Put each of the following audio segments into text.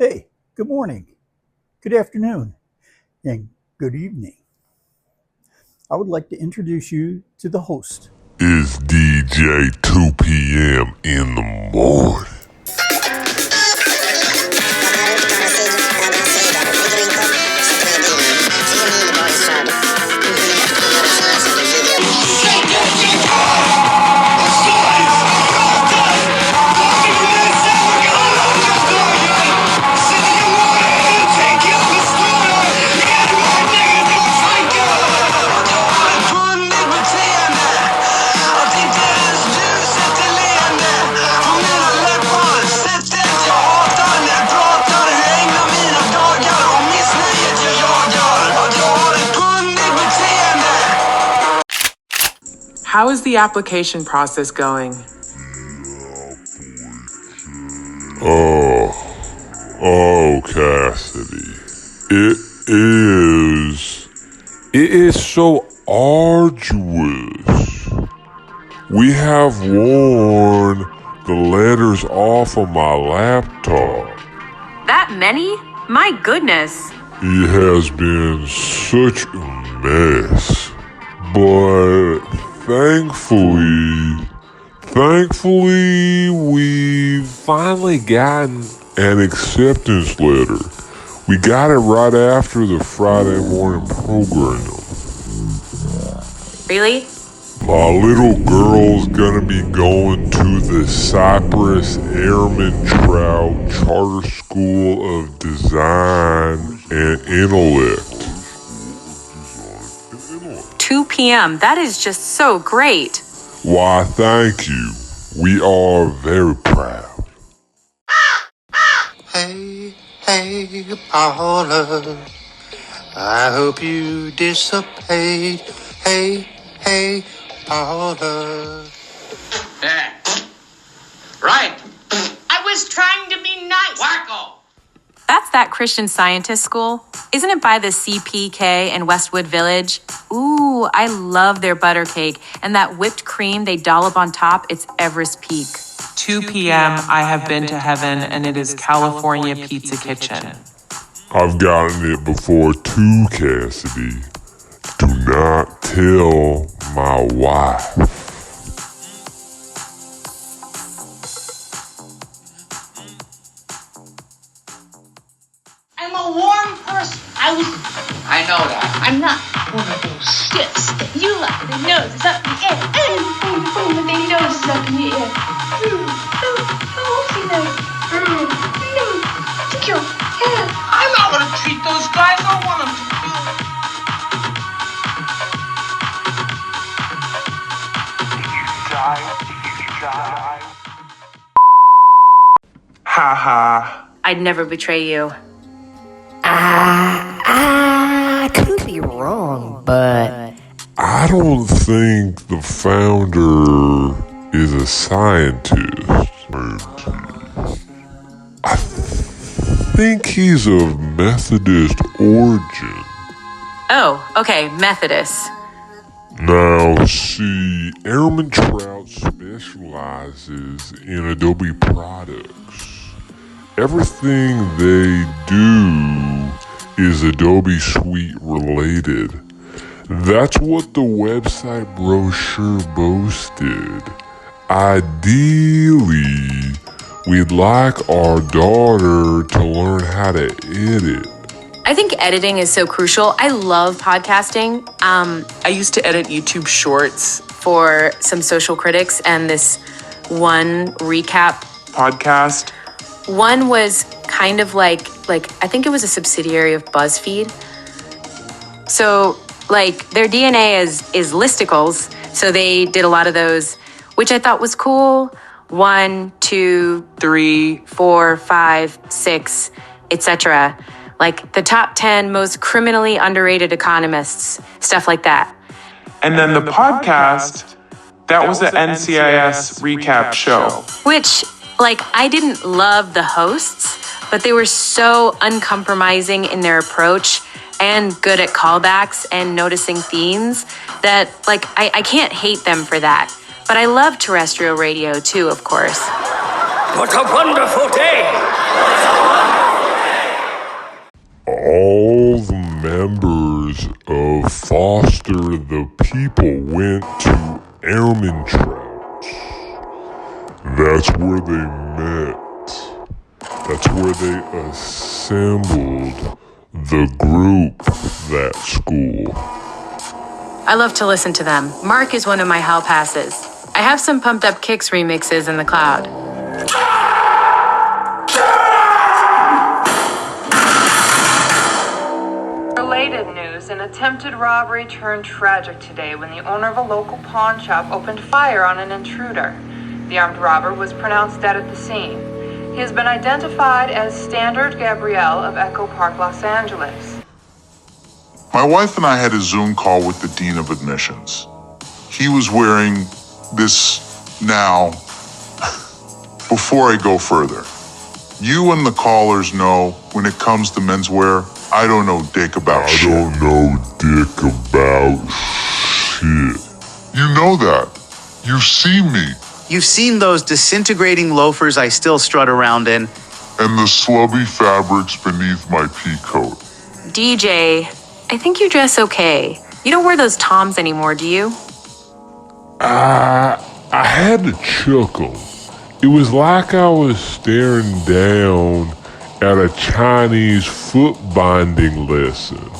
Hey, good morning, good afternoon, and good evening. I would like to introduce you to the host. It's DJ 2 p.m. in the morning. How is the application process going? Oh, Cassidy. It is so arduous. We have worn the letters off of my laptop. That many? My goodness. It has been such a mess. But thankfully, we've finally gotten an acceptance letter. We got it right after the Friday morning program. Really? My little girl's gonna be going to the Cypress Airman Trout Charter School of Design and Intellect. 2 p.m. That is just so great. Why, thank you. We are very proud. Hey, Paula, I hope you dissipate. Hey, Paula. Right. I was trying to be nice. Wacko. That's that Christian Scientist school. Isn't it by the CPK in Westwood Village? Ooh, I love their butter cake. And that whipped cream they dollop on top, it's Everest Peak. 2 p.m. I have been to heaven, and it is California Pizza Kitchen. I've gotten it before too, Cassidy. Do not tell my wife. I'm a warm person. I know that. I'm not one of those stiffs that you like. The nose is up in the air. And boom, boom, and their nose is up in the air. Secure. Yeah. I'm not gonna treat those guys. I want them to feel. Ha ha. I'd never betray you. I could be wrong, but I don't think the founder is a scientist. I think he's of Methodist origin. Oh, okay, Methodist. Now, see, Airman Trout specializes in Adobe products. Everything they do is Adobe Suite related. That's what the website brochure boasted. Ideally, we'd like our daughter to learn how to edit. I think editing is so crucial. I love podcasting. I used to edit YouTube shorts. For some social critics and this one recap Podcast. One was kind of like I think it was a subsidiary of BuzzFeed. So like their DNA is listicles. So they did a lot of those, which I thought was cool. 1, 2, 3, 4, 5, 6, etc. Like the top 10 most criminally underrated economists, stuff like that. And then the podcast, that was the NCIS recap show. Which, like, I didn't love the hosts, but they were so uncompromising in their approach and good at callbacks and noticing themes that, like, I can't hate them for that. But I love terrestrial radio too, of course. What a wonderful day! airman trouts. That's where they met. That's where they assembled the group that school. I love to listen to them. Mark is one of my hall passes. I have some Pumped Up Kicks remixes in the cloud. Related news, an attempted robbery turned tragic today when the owner of a local pawn shop opened fire on an intruder. The armed robber was pronounced dead at the scene. He has been identified as Standard Gabrielle of Echo Park, Los Angeles. My wife and I had a Zoom call with the Dean of Admissions. He was wearing this now. Before I go further, you and the callers know when it comes to menswear, I don't know dick about shit. I don't know dick about shit. You know that. You've seen me. You've seen those disintegrating loafers I still strut around in. And the slubby fabrics beneath my pea coat. DJ, I think you dress okay. You don't wear those Toms anymore, do you? I had to chuckle. It was like I was staring down at a Chinese foot binding lesson.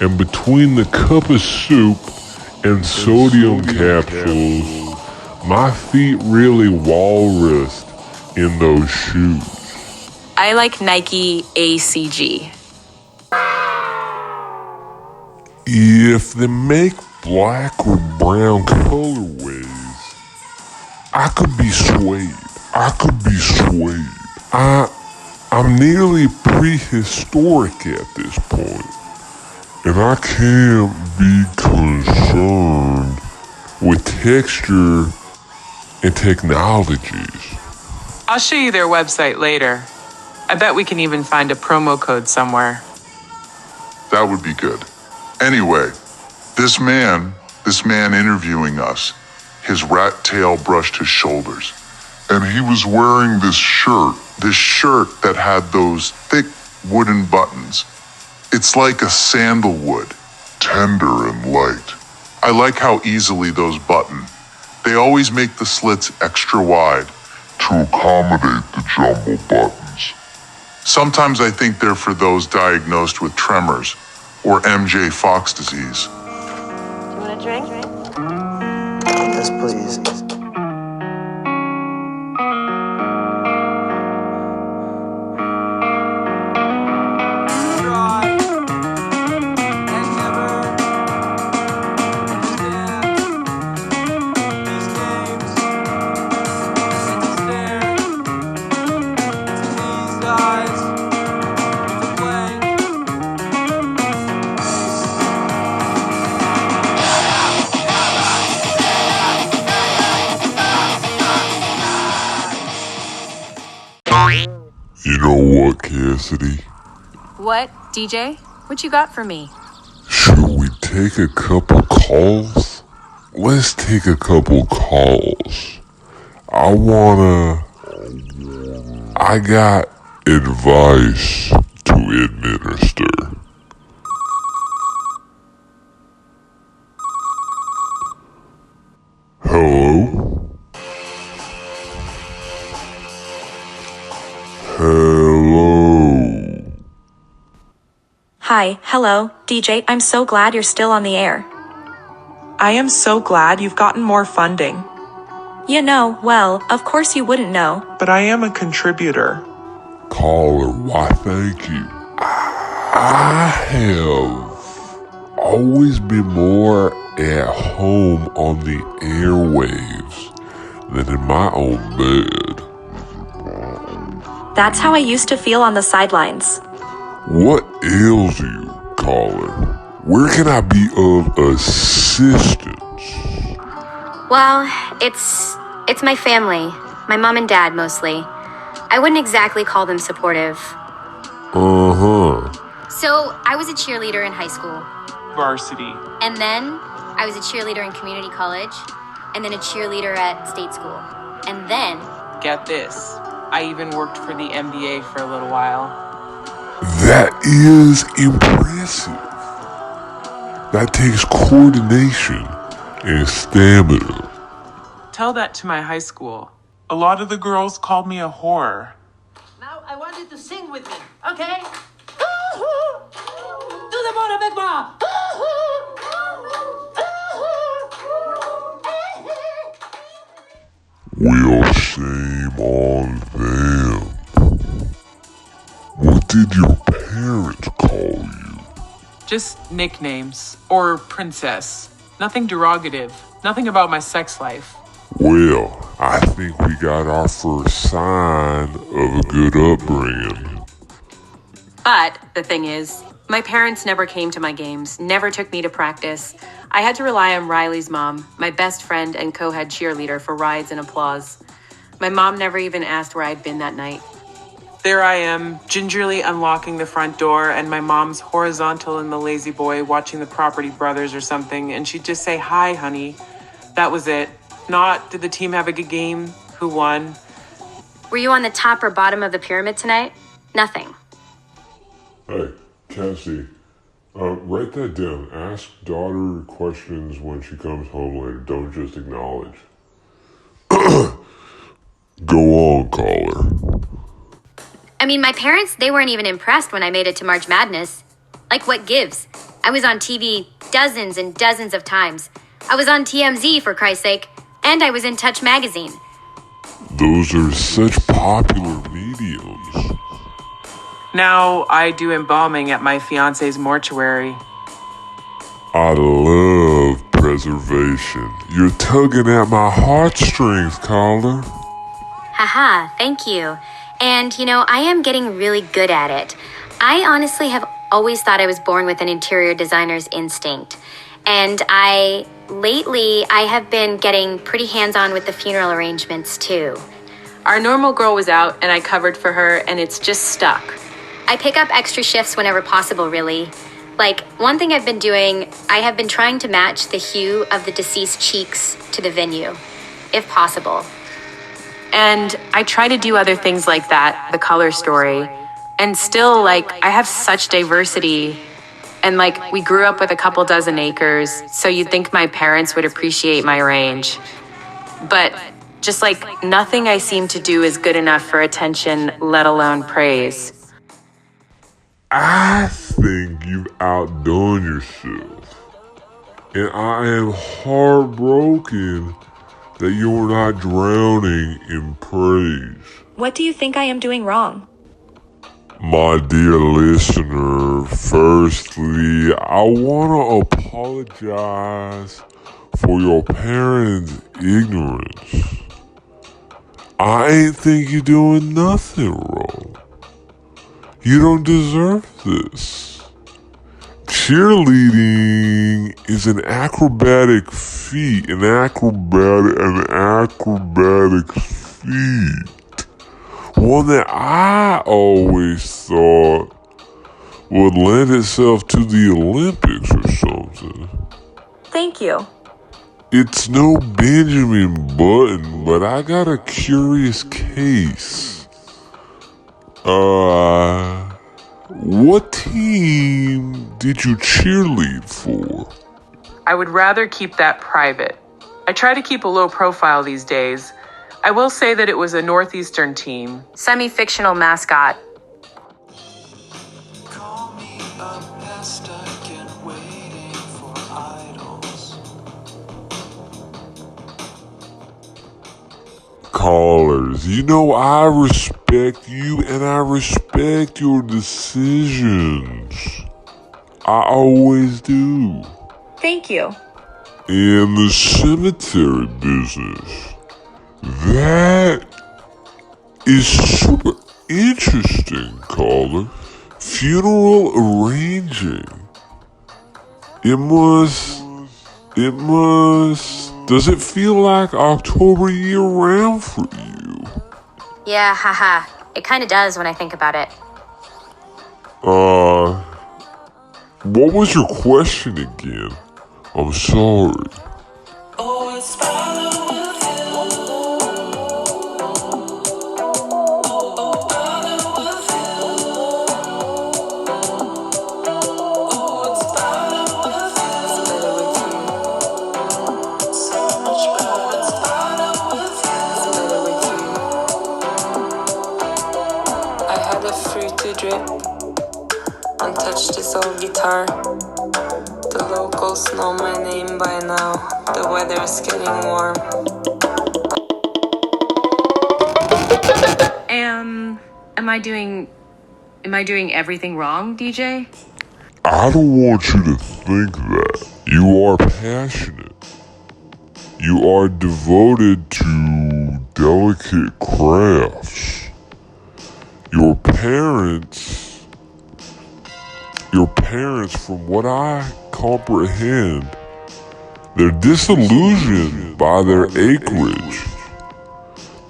And between the cup of soup and sodium capsules, my feet really walrused in those shoes. I like Nike ACG. If they make black or brown colorways, I could be swayed. I'm nearly prehistoric at this point, and I can't be concerned with texture and technologies. I'll show you their website later. I bet we can even find a promo code somewhere. That would be good. Anyway, this man interviewing us, his rat tail brushed his shoulders. And he was wearing this shirt that had those thick wooden buttons. It's like a sandalwood, tender and light. I like how easily those button. They always make the slits extra wide to accommodate the jumbo buttons. Sometimes I think they're for those diagnosed with tremors or MJ Fox disease. Do you want a drink? Yes, please. You know what, Cassidy? What, DJ? What you got for me? Should we take a couple calls? Let's take a couple calls. I got advice to administer. Hello? Hello? Hi, hello, DJ. I'm so glad you're still on the air. I am so glad you've gotten more funding. You know, well, of course you wouldn't know. But I am a contributor. Caller, why thank you. I have always been more at home on the airwaves than in my own bed. That's how I used to feel on the sidelines. What ails you, caller? Where can I be of assistance? Well, it's my family. My mom and dad, mostly. I wouldn't exactly call them supportive. Uh-huh. So, I was a cheerleader in high school. Varsity. And then, I was a cheerleader in community college. And then a cheerleader at state school. And then... Get this. I even worked for the NBA for a little while. That is impressive. That takes coordination and stamina. tell that to my high school. A lot of the girls called me a whore. Now I want you to sing with me, okay? Do the more big more. Well, shame on them. What did your parents call you? Just nicknames. Or princess. Nothing derogative. Nothing about my sex life. Well, I think we got our first sign of a good upbringing. But the thing is, my parents never came to my games, never took me to practice. I had to rely on Riley's mom, my best friend and co-head cheerleader, for rides and applause. My mom never even asked where I'd been that night. There I am, gingerly unlocking the front door, and my mom's horizontal in the lazy boy watching the Property Brothers or something, and she'd just say, "Hi, honey." That was it. Not, did the team have a good game? Who won? Were you on the top or bottom of the pyramid tonight? Nothing. Hey, Cassie, write that down. Ask daughter questions when she comes home later. Don't just acknowledge. Go on, caller. I mean, my parents, they weren't even impressed when I made it to March Madness. Like, what gives? I was on TV dozens and dozens of times. I was on TMZ, for Christ's sake, and I was in Touch magazine. Those are such popular mediums. Now I do embalming at my fiancé's mortuary. I love preservation. You're tugging at my heartstrings, caller. Haha, thank you. And, you know, I am getting really good at it. I honestly have always thought I was born with an interior designer's instinct. And lately, I have been getting pretty hands-on with the funeral arrangements, too. Our normal girl was out, and I covered for her, and it's just stuck. I pick up extra shifts whenever possible, really. Like, one thing I've been doing, I have been trying to match the hue of the deceased cheeks to the venue, if possible. And I try to do other things like that, the color story. And still, like, I have such diversity. And, like, we grew up with a couple dozen acres, so you'd think my parents would appreciate my range. But just, like, nothing I seem to do is good enough for attention, let alone praise. I think you've outdone yourself. And I am heartbroken that you're not drowning in praise. What do you think I am doing wrong? My dear listener, firstly, I want to apologize for your parents' ignorance. I ain't think you're doing nothing wrong. You don't deserve this. Cheerleading is an acrobatic feat, an acrobatic feat. One that I always thought would lend itself to the Olympics or something. Thank you. It's no Benjamin Button, but I got a curious case. What team did you cheerlead for? I would rather keep that private. I try to keep a low profile these days. I will say that it was a Northeastern team. Semi-fictional mascot. Call me a pest again, waiting for idols. Callers, you know I respect you and I respect your decisions. I always do. Thank you. In the cemetery business, that is super interesting, caller. Funeral arranging. It must, does it feel like October year-round for you? Yeah, haha. It kind of does when I think about it. What was your question again? I'm sorry. Oh, it's so much better. fruity drip and touch this old guitar. The locals know my name by now. The weather's getting warm. Am I doing everything wrong, DJ? I don't want you to think that. You are passionate. You are devoted to delicate crafts. Your parents, from what I comprehend, they're disillusioned by their acreage.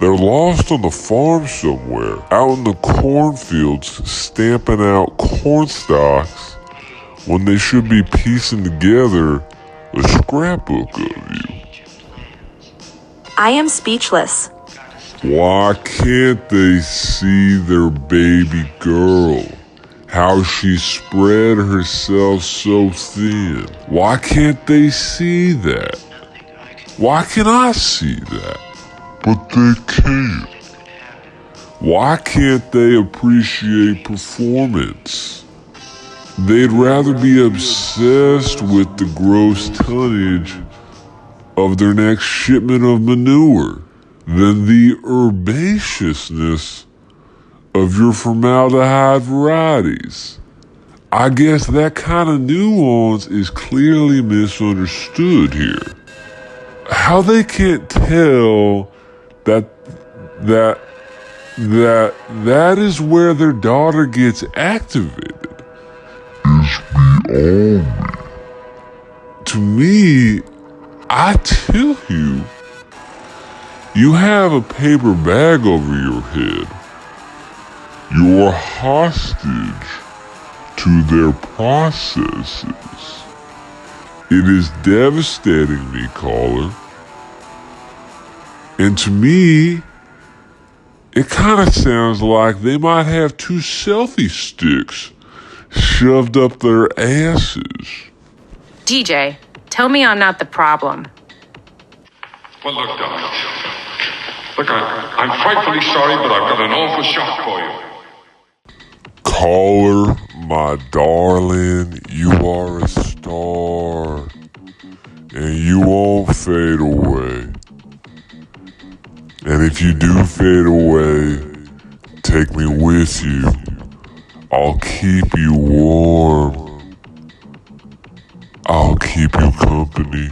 They're lost on the farm somewhere, out in the cornfields, stamping out corn stalks when they should be piecing together a scrapbook of you. I am speechless. Why can't they see their baby girl? How she spread herself so thin. Why can't they see that? Why can I see that? But they can't. Why can't they appreciate performance? They'd rather be obsessed with the gross tonnage of their next shipment of manure than the herbaceousness of your formaldehyde varieties. I guess that kind of nuance is clearly misunderstood here. How they can't tell that is where their daughter gets activated is beyond me. To me, I tell you, you have a paper bag over your head. You're hostage to their processes. It is devastating me, caller. And to me, it kind of sounds like they might have 2 selfie sticks shoved up their asses. DJ, tell me I'm not the problem. Well, look, darling. Look, I'm frightfully sorry, but I've got an awful shock for you. Caller, my darling, you are a star, and you won't fade away. And if you do fade away, take me with you. I'll keep you warm. I'll keep you company.